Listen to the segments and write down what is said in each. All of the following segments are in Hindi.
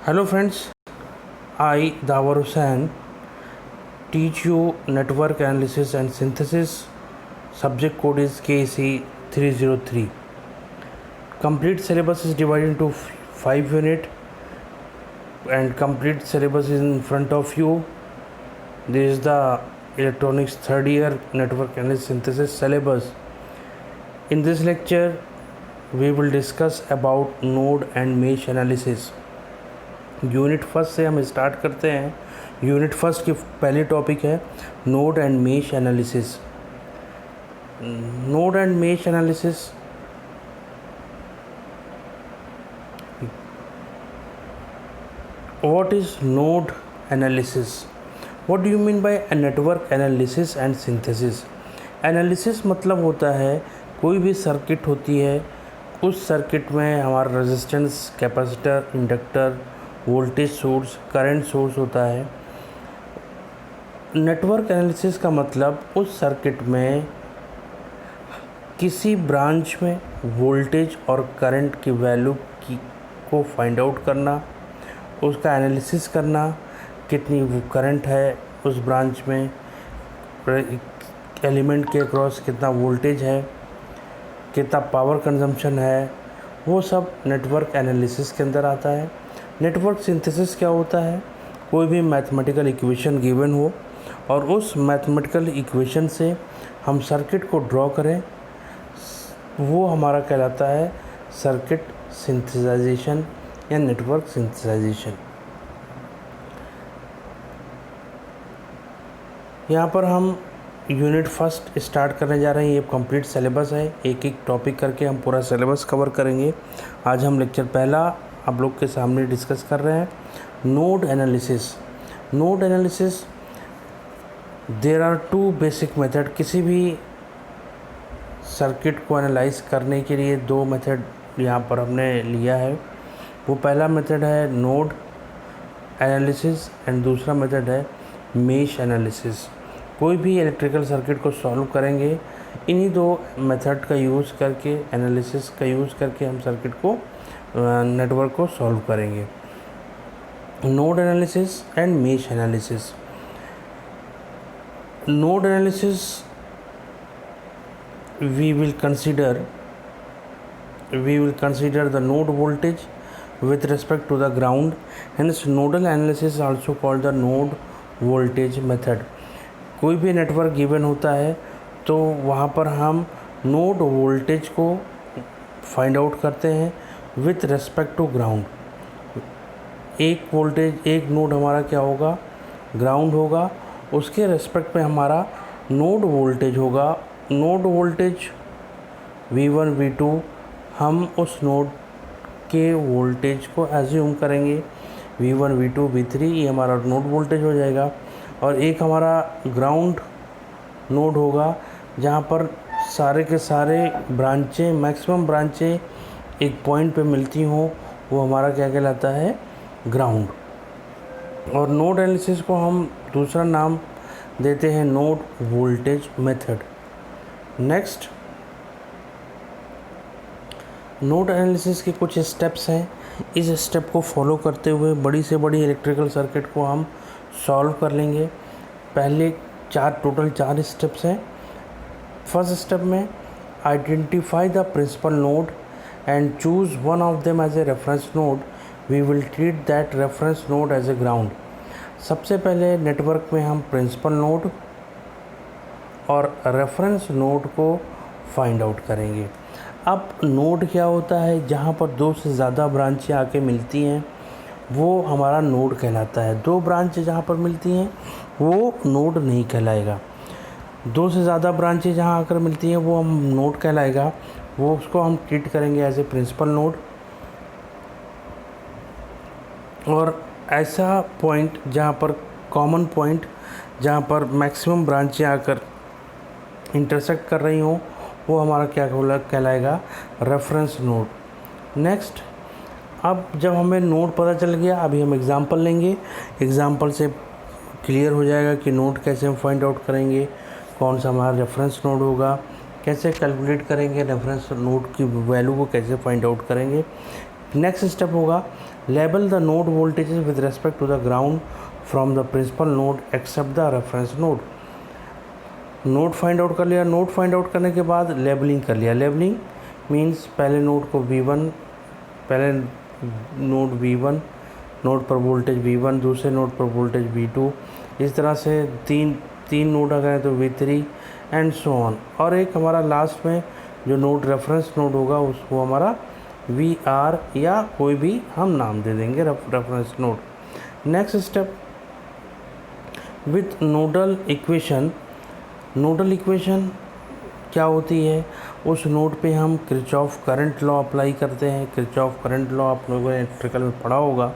Hello friends, I Dawar Hussain teach you network analysis and synthesis. Subject code is KC 303. Complete syllabus is divided into 5 units and complete syllabus is in front of you. This is the electronics third year network analysis synthesis syllabus. In this lecture, we will discuss about node and mesh analysis. Unit first से हम स्टार्ट करते हैं। यूनिट फर्स्ट की पहली टॉपिक है node and mesh analysis. Node and mesh analysis what is node analysis? What do you mean by network analysis and synthesis? Analysis मतलब होता है कोई भी सर्किट होती है, उस सर्किट में हमारा resistance, capacitor, inductor, voltage source, current source होता है। नेटवर्क एनालिसिस का मतलब उस सर्किट में किसी ब्रांच में वोल्टेज और करंट की वैल्यू को फाइंड आउट करना, उसका एनालिसिस करना, कितनी करंट है उस ब्रांच में, एलिमेंट के अक्रॉस कितना वोल्टेज है, कितना पावर कंजम्पशन है, वो सब नेटवर्क एनालिसिस के अंदर आता है। नेटवर्क सिंथेसिस क्या होता है? कोई भी मैथमेटिकल इक्वेशन गिवन हो और उस मैथमेटिकल इक्वेशन से हम सर्किट को ड्रॉ करें, वो हमारा कहलाता है सर्किट सिंथेसाइजेशन या नेटवर्क सिंथेसाइजेशन। यहाँ पर हम यूनिट फर्स्ट स्टार्ट करने जा रहे हैं। ये कंप्लीट सिलेबस है, एक एक टॉपिक करके हम पूरा सिलेबस कवर करेंगे। आज हम लेक्चर पहला आप लोग के सामने डिस्कस कर रहे हैं node analysis. Node analysis, there are two basic method. किसी भी सर्किट को एनालाइज करने के लिए दो मेथड यहाँ पर हमने लिया है। वो पहला मेथड है नोड एनालिसिस एंड दूसरा मेथड है मेश एनालिसिस। कोई भी इलेक्ट्रिकल सर्किट को सॉल्व करेंगे इन्हीं दो मेथड का यूज़ करके, एनालिसिस का यूज़ करके हम सर्किट को, नेटवर्क को सॉल्व करेंगे। Node analysis and mesh analysis. Node analysis we will consider the node voltage with respect to the ground, hence nodal analysis is also called the node voltage method। कोई भी नेटवर्क गिवन होता है तो वहाँ पर हम नोड वोल्टेज को फाइंड आउट करते हैं विथ रेस्पेक्ट टू ग्राउंड। एक वोल्टेज, एक नोड हमारा क्या होगा? ग्राउंड होगा, उसके रेस्पेक्ट में हमारा नोड वोल्टेज होगा। नोड वोल्टेज V1 V2 हम उस नोड के वोल्टेज को एज्यूम करेंगे। V1 V2 V3 ये हमारा नोड वोल्टेज हो जाएगा। और एक हमारा ग्राउंड नोड होगा जहाँ पर सारे के सारे ब्रांचें, मैक्सिमम ब्रांचें एक पॉइंट पे मिलती हों, वो हमारा क्या कहलाता है? ग्राउंड। और नोड एनालिसिस को हम दूसरा नाम देते हैं node voltage method. Next, node analysis के कुछ स्टेप्स हैं। इस स्टेप को फॉलो करते हुए बड़ी से बड़ी इलेक्ट्रिकल सर्किट को हम सॉल्व कर लेंगे। पहले टोटल चार स्टेप्स हैं। फर्स्ट स्टेप में identify the principal node and choose one of them as a reference node, we will treat that reference node as a ground। सबसे पहले नेटवर्क में हम प्रिंसिपल नोड और रेफरेंस नोड को फाइंड आउट करेंगे। अब नोड क्या होता है? जहाँ पर दो से ज़्यादा ब्रांचें आके मिलती हैं वो हमारा नोड कहलाता है। दो ब्रांचें जहाँ पर मिलती हैं वो नोड नहीं कहलाएगा। दो से ज़्यादा ब्रांचें जहाँ आकर मिलती हैं वो हम नोड कहलाएगा। वो उसको हम ट्रीट करेंगे एज ए प्रिंसिपल नोड। और ऐसा पॉइंट जहाँ पर कॉमन पॉइंट, जहाँ पर मैक्सिमम ब्रांचें आकर इंटरसेक्ट कर रही हों, वो हमारा क्या कहलाएगा? Reference node. नेक्स्ट, अब जब हमें नोड पता चल गया, अभी हम एग्जांपल लेंगे। एग्जांपल से क्लियर हो जाएगा कि नोड कैसे हम फाइंड आउट करेंगे, कौन सा हमारा रेफरेंस नोड होगा, कैसे कैलकुलेट करेंगे, रेफरेंस नोड की वैल्यू को कैसे फाइंड आउट करेंगे। नेक्स्ट स्टेप होगा label the node voltages with respect to the ground from the principal node except the reference node. Node find out कर लिया, नोड फाइंड आउट करने के बाद लेबलिंग कर लिया। लेबलिंग मीन्स पहले नोड को V1, पहले नोड V1 नोड पर वोल्टेज V1, दूसरे नोड पर वोल्टेज V2, इस तरह से तीन नोड आ गए तो V3 एंड सो ऑन। और एक हमारा लास्ट में जो नोड रेफरेंस नोड होगा उसको हमारा VR या कोई भी हम नाम दे देंगे reference node. Next step with nodal equation. Nodal equation क्या होती है, उस नोड पे हम किरचॉफ करंट लॉ अप्लाई करते हैं। किरचॉफ करंट लॉ आप लोगों ने इलेक्ट्रिकल में पढ़ा होगा,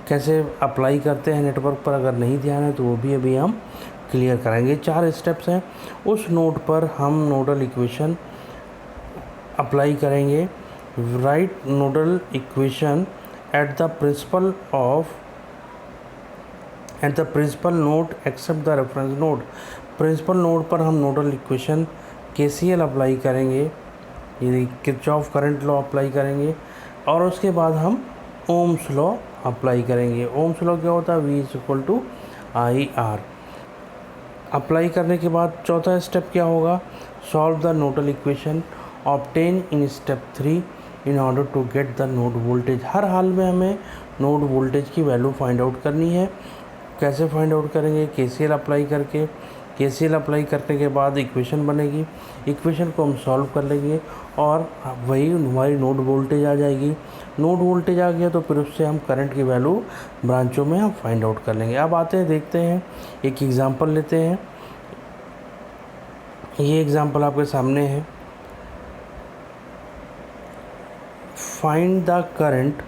कैसे अप्लाई करते हैं नेटवर्क पर। अगर नहीं ध्यान है तो वो भी अभी हम क्लियर करेंगे। 4 स्टेप्स हैं, उस नोड पर हम नोडल इक्वेशन अप्लाई करेंगे। Write nodal equation at the principal node except the reference node. Principal node पर हम नोडल इक्वेशन KCL अप्लाई करेंगे, ये किरचॉफ करंट लॉ अप्लाई करेंगे, और उसके बाद हम ओम्स लॉ अप्लाई करेंगे। ओम्स लॉ क्या होता है, V=IR। अप्लाई करने के बाद चौथा स्टेप क्या होगा, solve the nodal equation obtain in step 3 in order to get the node voltage. हर हाल में हमें नोड वोल्टेज की वैल्यू फाइंड आउट करनी है। कैसे फाइंड आउट करेंगे, KCL अप्लाई करके। KCL अप्लाई करने के बाद इक्वेशन बनेगी, इक्वेशन को हम सॉल्व कर लेंगे और वही हमारी नोड वोल्टेज आ जाएगी। नोड वोल्टेज आ गया तो फिर उससे हम करंट की वैल्यू ब्रांचों में हम फाइंड आउट कर लेंगे। अब आते हैं, देखते हैं, एक एग्जांपल लेते हैं। ये एग्जांपल आपके सामने है। Find the current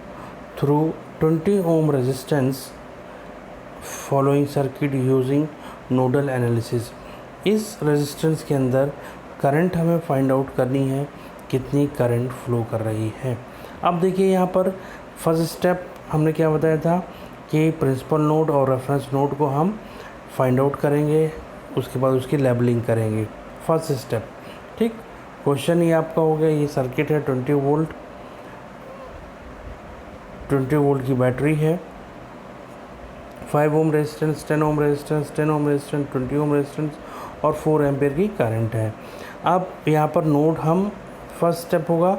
through 20 ohm resistance following circuit using nodal analysis. इस रेजिस्टेंस के अंदर करंट हमें फाइंड आउट करनी है, कितनी करंट फ्लो कर रही है। अब देखिए यहाँ पर फर्स्ट स्टेप हमने क्या बताया था कि प्रिंसिपल नोड और रेफरेंस नोड को हम फाइंड आउट करेंगे, उसके बाद उसकी लेबलिंग करेंगे। फर्स्ट स्टेप, ठीक। क्वेश्चन ये आपका हो गया, ये सर्किट है 20 वोल्ट की बैटरी है, 5 ohm resistance, 10 ohm resistance, 10 ohm resistance, 20 ohm resistance और 4 एम्पेयर की करंट है। अब यहाँ पर नोड हम फर्स्ट स्टेप होगा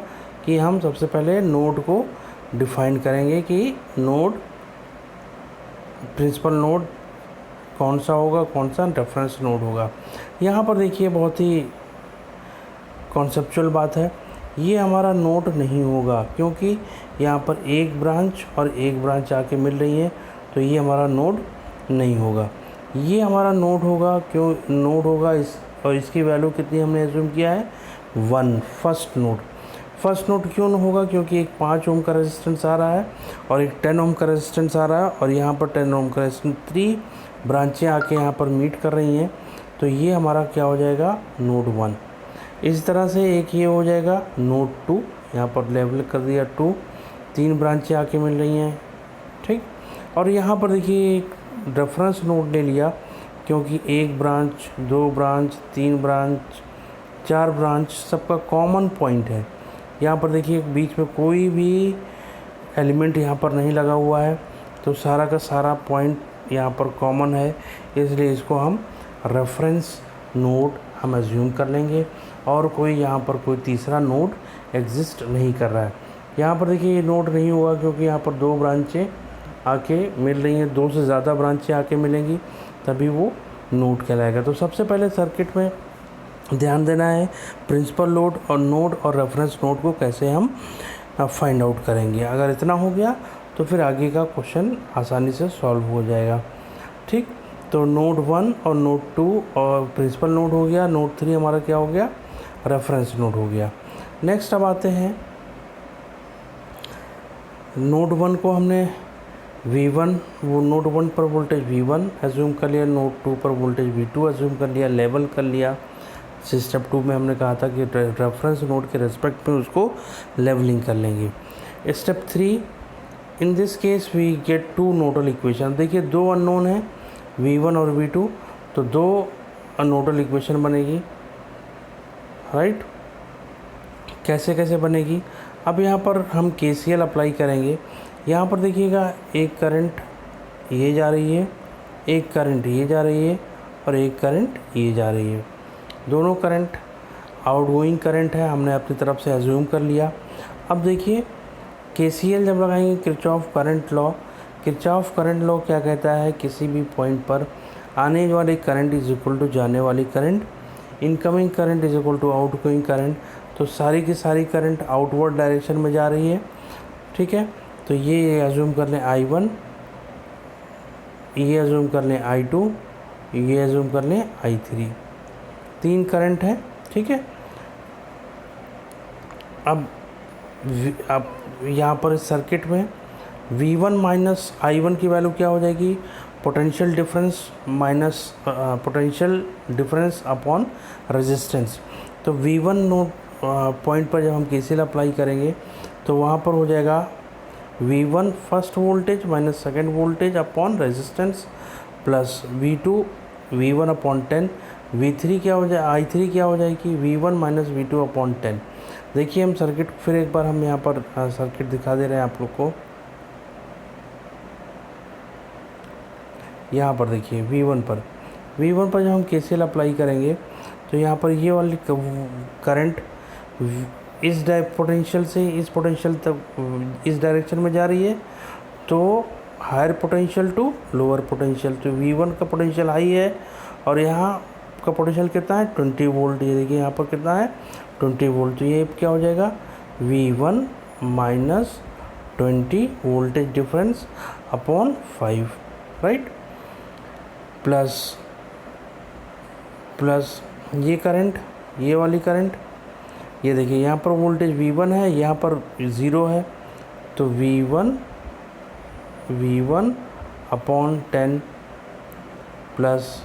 कि हम सबसे पहले नोड को डिफाइन करेंगे कि नोड प्रिंसिपल नोड कौन सा होगा, कौन सा रेफरेंस नोड होगा। यहाँ पर देखिए बहुत ही कॉन्सेप्चुअल बात है, ये हमारा नोड नहीं होगा क्योंकि यहाँ पर एक ब्रांच और एक ब्रांच आके मिल रही है, तो ये हमारा नोड नहीं होगा। ये हमारा नोड होगा, क्यों नोड होगा और इसकी वैल्यू कितनी हमने एज्यूम किया है, 1। फर्स्ट नोड क्यों नहीं होगा, क्योंकि एक 5 ओम का रेजिस्टेंस आ रहा है और एक 10 ओम का रेजिस्टेंस आ रहा है और यहाँ पर 10 ओम का रेजिस्टेंस, 3 ब्रांचें आके यहाँ पर मीट कर रही हैं, तो ये हमारा क्या हो जाएगा, नोड 1। इस तरह से एक ये हो जाएगा नोड 2, यहाँ पर लेवल कर दिया 2, 3 ब्रांचें आके मिल रही हैं, ठीक। और यहाँ पर देखिए एक रेफरेंस नोड ले लिया क्योंकि एक ब्रांच, 2 ब्रांच, 3 ब्रांच, 4 ब्रांच सबका कॉमन पॉइंट है। यहाँ पर देखिए बीच में कोई भी एलिमेंट यहाँ पर नहीं लगा हुआ है, तो सारा का सारा पॉइंट यहाँ पर कॉमन है, इसलिए इसको हम रेफरेंस नोड हम एज्यूम कर लेंगे और कोई यहाँ पर कोई तीसरा नोड एग्जिस्ट नहीं कर रहा है। यहाँ पर देखिए ये नोड नहीं हुआ क्योंकि यहाँ पर 2 ब्रांचें आके मिल रही हैं, 2 से ज़्यादा ब्रांचें आके मिलेंगी तभी वो नोड कहलाएगा। तो सबसे पहले सर्किट में ध्यान देना है प्रिंसिपल नोड और रेफरेंस नोड को कैसे हम फाइंड आउट करेंगे। अगर इतना हो गया तो फिर आगे का क्वेश्चन आसानी से सॉल्व हो जाएगा, ठीक। तो नोड 1 और नोड 2 और प्रिंसिपल नोड हो गया, नोड 3 हमारा क्या हो गया, रेफरेंस नोड हो गया। नेक्स्ट अब आते हैं नोड 1 को हमने V1, वो नोड 1 पर वोल्टेज V1 एज्यूम कर लिया, नोड 2 पर वोल्टेज V2 एज्यूम कर लिया, लेवल कर लिया। स्टेप 2 में हमने कहा था कि रेफरेंस नोड के रेस्पेक्ट में उसको लेवलिंग कर लेंगे। Step 3, in this case we get 2 nodal equation. देखिए 2 अननोन है V1 और V2, तो 2 नोडल इक्वेशन बनेगी, राइट। कैसे कैसे बनेगी, अब यहाँ पर हम KCL अप्लाई करेंगे। यहाँ पर देखिएगा एक करंट ये जा रही है, एक करंट ये जा रही है और एक करंट ये जा रही है। दोनों करंट आउटगोइंग करंट है, हमने अपनी तरफ से एज्यूम कर लिया। अब देखिए केसीएल जब लगाएंगे, Kirchhoff current law, Kirchhoff current law क्या कहता है, किसी भी पॉइंट पर आने वाली करंट इज इक्वल टू जाने वाली current, incoming current is equal to outgoing current. तो सारी की सारी करंट आउटवर्ड डायरेक्शन में जा रही है, ठीक है। तो ये एज्यूम कर लें I1, ये एज्यूम कर लें I2, ये एज्यूम कर लें I3, 3 करंट है, ठीक है। अब यहाँ पर इस सर्किट में V1 माइनस I1 की वैल्यू क्या हो जाएगी, potential difference minus potential difference upon resistance. तो V1 नोड पॉइंट पर जब हम KCL अप्लाई करेंगे तो वहाँ पर हो जाएगा V1 first voltage minus second voltage upon resistance plus V2 V1 upon 10, V3 क्या हो जाए, I3 क्या हो जाएगी, V1 माइनस V2 अपॉन 10। देखिए हम सर्किट फिर एक बार हम यहाँ पर सर्किट दिखा दे रहे हैं आप लोग को। यहाँ पर देखिए V1 पर जब हम KCL अप्लाई करेंगे तो यहाँ पर ये वाली करंट इस पोटेंशियल से इस पोटेंशियल तक इस डायरेक्शन में जा रही है, तो higher potential to lower potential. तो V1 का पोटेंशियल हाई है और यहाँ का पोटेंशियल कितना है, 20 वोल्ट। ये देखिए यहाँ पर कितना है, 20 वोल्ट। तो ये क्या हो जाएगा, V1 minus 20 voltage difference upon 5, right. Plus ये करंट, ये वाली करंट, ये देखिए यहाँ पर वोल्टेज V1 है, यहाँ पर 0 है, तो V1 अपॉन 10 प्लस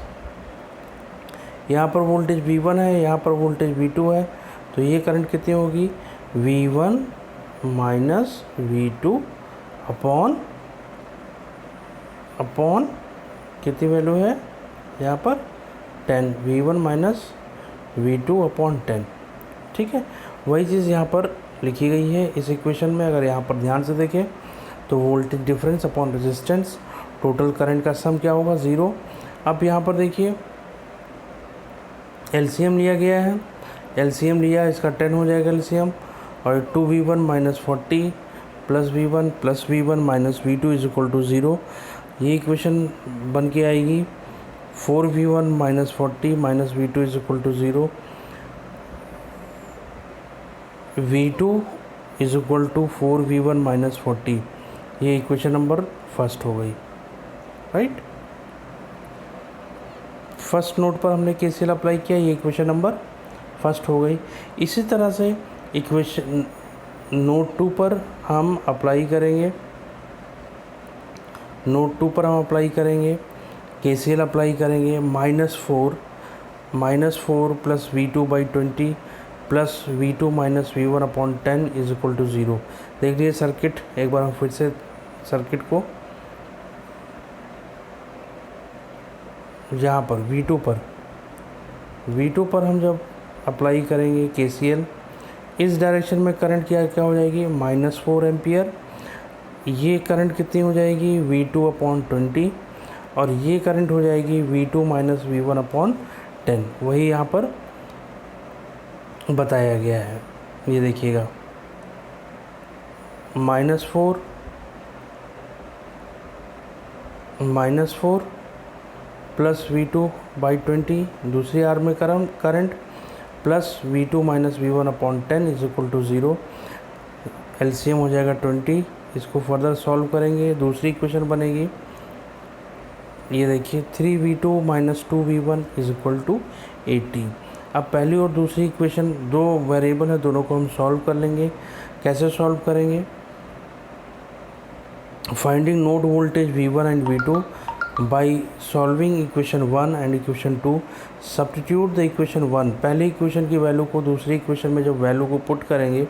यहाँ पर वोल्टेज V1 है, यहाँ पर वोल्टेज V2 है, तो ये करंट कितनी होगी, V1 माइनस V2 अपॉन कितनी वैल्यू है यहाँ पर 10, V1 माइनस V2 अपॉन 10, ठीक है। वही चीज़ यहाँ पर लिखी गई है इस इक्वेशन में। अगर यहाँ पर ध्यान से देखें तो voltage difference upon resistance, total current का सम क्या होगा, 0। अब यहाँ पर देखिए LCM लिया गया है, LCM लिया इसका 10 हो जाएगा LCM, और 2V1 minus 40 plus V1 minus V2 is equal to 0। ये इक्वेशन बन के आएगी 4V1 minus 40 minus V2 is equal to 0, V2 is equal to 4V1 minus 40। ये इक्वेशन नंबर फर्स्ट हो गई, राइट। फर्स्ट नोट पर हमने KCL अप्लाई किया, ये इक्वेशन नंबर फर्स्ट हो गई। इसी तरह से इक्वेशन नोट 2 पर हम अप्लाई करेंगे, नोट 2 पर हम अप्लाई करेंगे, KCL अप्लाई करेंगे, -4 plus V2 by 20 plus V2 minus V1 upon 10 is equal to 0। देख लीजिए सर्किट, एक बार हम फिर से सर्किट को यहाँ पर V2 पर हम जब अप्लाई करेंगे KCL, इस डायरेक्शन में करंट क्या हो जाएगी, -4 एम्पियर। ये करंट कितनी हो जाएगी, V2 अपॉन 20, और ये करंट हो जाएगी V2 माइनस V1 अपॉन 10। वही यहाँ पर बताया गया है, ये देखिएगा -4 प्लस V2 बाई 20 दूसरी आर में current plus V2 minus V1 upon 10 is equal to 0। LCM हो जाएगा 20। इसको फर्दर सॉल्व करेंगे, दूसरी इक्वेशन बनेगी, ये देखिए 3V2 minus 2V1 is equal to 80। अब पहली और दूसरी इक्वेशन, दो वेरिएबल है, दोनों को हम सॉल्व कर लेंगे। कैसे सॉल्व करेंगे, finding node voltage V1 and V2 by solving equation 1 and equation 2। Substitute the equation 1, पहली इक्वेशन की वैल्यू को दूसरी इक्वेशन में जब वैल्यू को पुट करेंगे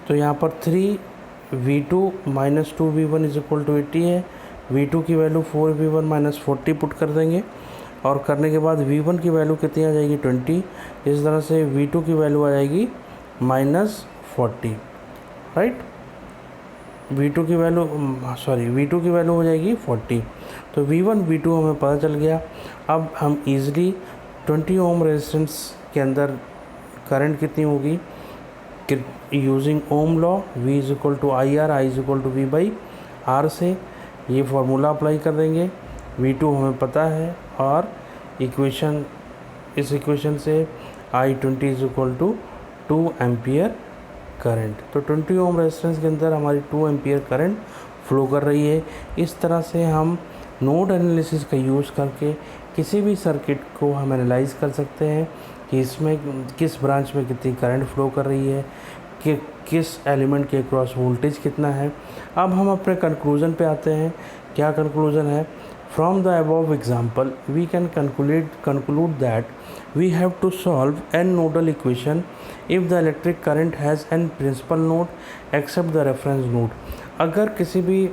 तो यहाँ पर 3V2 minus 2V1 is equal to 80 है। V2 की वैल्यू 4V1 माइनस 40 पुट कर देंगे, और करने के बाद V1 की वैल्यू कितनी आ जाएगी, 20। इस तरह से V2 की वैल्यू आ जाएगी -40, राइट। V2 की वैल्यू V2 की वैल्यू हो जाएगी 40। तो V1 V2 हमें पता चल गया। अब हम ईज़िली 20 ओम रेजिस्टेंस के अंदर करंट कितनी होगी, using ohm law V is equal to I R, I is equal to V by R से ये फार्मूला अप्लाई कर देंगे। V2 हमें पता है और इस इक्वेशन से I20 is equal to 2 ampere current. तो 20 ओम रेजिस्टेंस के अंदर हमारी 2 एम्पियर करंट फ्लो कर रही है। इस तरह से हम नोड एनालिसिस का यूज़ करके किसी भी सर्किट को हम एनालाइज कर सकते हैं कि इसमें किस ब्रांच में कितनी करंट फ्लो कर रही है, कि किस एलिमेंट के क्रॉस वोल्टेज कितना है। अब हम अपने कंक्लूजन पे आते हैं। क्या कंक्लूजन है? From the above example we can conclude that we have to solve n nodal equation if the electric current has n principal node except the reference node। अगर किसी भी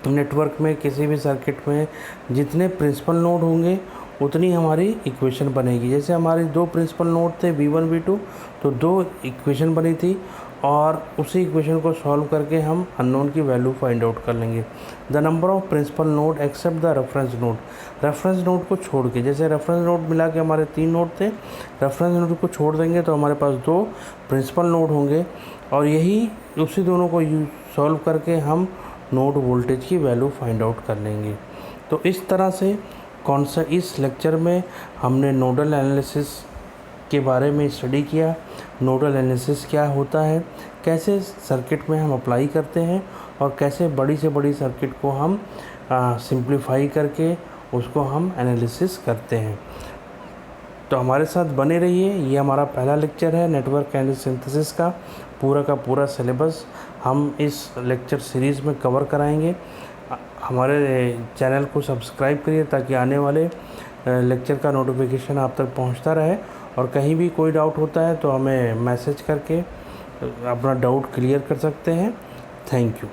नेटवर्क में, किसी भी सर्किट में जितने प्रिंसिपल नोड होंगे उतनी हमारी इक्वेशन बनेगी। जैसे हमारी 2 प्रिंसिपल नोड थे V1 V2, तो 2 इक्वेशन बनी थी और उसी इक्वेशन को सॉल्व करके हम अननोन की वैल्यू फाइंड आउट कर लेंगे। The number of principal node except the reference node, reference node को छोड़ के, जैसे रेफरेंस नोड मिला के हमारे 3 नोड थे, रेफरेंस नोड को छोड़ देंगे तो हमारे पास 2 प्रिंसिपल नोड होंगे और यही उसी दोनों को सॉल्व करके हम नोड वोल्टेज की वैल्यू फाइंड आउट कर लेंगे। तो इस तरह से इस लेक्चर में हमने नोडल एनालिसिस के बारे में स्टडी किया। नोडल एनालिसिस क्या होता है, कैसे सर्किट में हम अप्लाई करते हैं और कैसे बड़ी से बड़ी सर्किट को हम सिंप्लीफाई करके उसको हम एनालिसिस करते हैं। तो हमारे साथ बने रहिए। ये हमारा पहला लेक्चर है नेटवर्क एनालिसिस सिंथेसिस का पूरा सिलेबस हम इस लेक्चर सीरीज़ में कवर कराएंगे। हमारे चैनल को सब्सक्राइब करिए ताकि आने वाले लेक्चर का नोटिफिकेशन आप तक पहुंचता रहे। और कहीं भी कोई डाउट होता है तो हमें मैसेज करके अपना डाउट क्लियर कर सकते हैं। Thank you.